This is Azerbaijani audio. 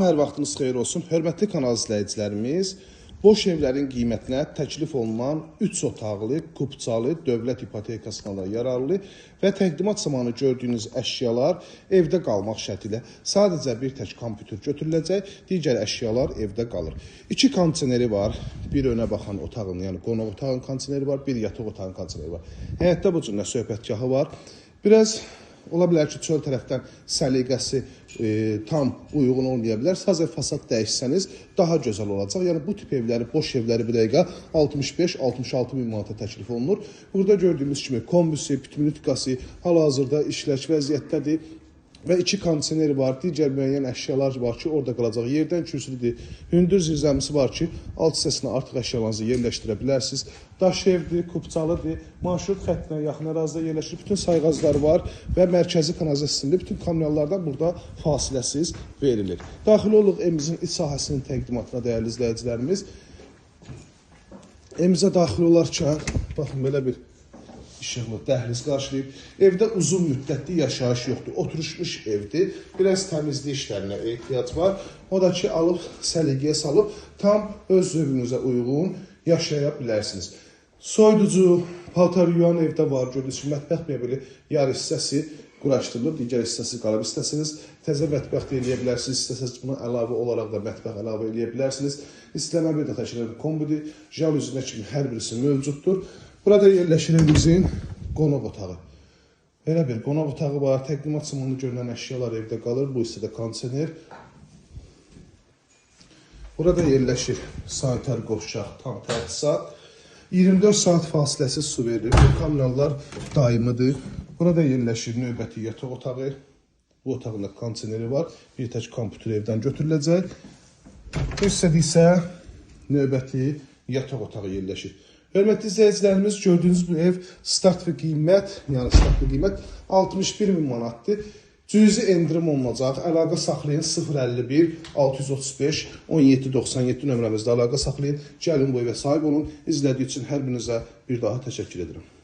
Hər vaxtınız xeyir olsun. Hörmətli kanal izləyicilərimiz, boş evlərin qiymətinə təklif olunan 3 otaqlı, kupçalı, dövlət ipotekasına yararlı və təqdimat zamanı gördüyünüz əşyalar evdə qalmaq şərti ilə sadəcə bir tək kompüter götürüləcək, digər əşyalar evdə qalır. 2 kondisioneri var, bir önə baxan otağın, yəni qonaq otağın kondisioneri var, bir yataq otağın kondisioneri var. Həyətdə bu cür söhbətgahı var. Biraz ola bilər ki, çöl tərəfdən səliqəsi tam uyğun olmaya bilər. Sadəcə fasad dəyişsəniz daha gözəl olacaq. Yəni bu tip evləri, boş evləri bir dəqiqə 65-66 min manata təklif olunur. Burada gördüyümüz kimi kombisi, pneumatikası hal-hazırda işləş vəziyyətdədir. Və 2 kondisioneri var, digər müəyyən əşyalar var ki, orada qalacaq. Yerdən kürsüdür, hündür zirzəmisi var ki, alt hissəsinə artıq əşyalarınızı yerləşdirə bilərsiniz. Daş evdir, kupçalıdır, marşrut xəttinə yaxın ərazidə yerləşir. Bütün sayğaclar var və mərkəzi kanalizasiyasında bütün kommunallardan burada fasiləsiz verilir. Daxil oluq evimizin iç sahəsinin təqdimatına dəyərli izləyicilərimiz. Evimizə daxil olarkən, baxın, belə bir işıqlı dəhliz qarşılayıb. Evdə uzun müddətli yaşayış yoxdur. Oturuşmuş evdir. Biraz təmizlik işlərinə ehtiyac var. O da ki, alıb səliqəyə salıb tam öz zövqünüzə uyğun yaşaya bilərsiniz. Soyuducu, paltar yuyan evdə var. Gördüyünüz kimi mətbəx mebeli yarı hissəsi quraşdırılıb, digər hissəsi qalıb. İstəsəniz təzə mətbəx eləyə bilərsiniz. İstəsəniz buna əlavə olaraq da mətbəx əlavə eləyə bilərsiniz. İstənilən bir də təşkil kombidir. Jaluzinə kimi hər birisi mövcuddur. Burada yerləşir evimizin qonaq otağı. Belə bir qonaq otağı var. Təqdimat zamanı görülən əşyalar evdə qalır. Bu hissədə kondisioner. Burada yerləşir sanitar qovşaq, tam təchizat. 24 saat fasiləsiz su verilir. Bu kommunallar daimidir. Burada yerləşir növbəti yataq otağı. Bu otağın da kondisioneri var. Bir tək kompüter evdən götürüləcək. Bu hissədə isə növbəti yataq otağı yerləşir. Hörmətli izləyicilərimiz, gördüyünüz bu ev start və qiymət, yəni start və qiymət 61 min manatdır. Cüzi endirim olunacaq. Əlaqə saxlayın 051 635 1797 nömrəmizdə əlaqə saxlayın. Gəlin bu evə sahib olun. İzlədiyi üçün hər birinizə bir daha təşəkkür edirəm.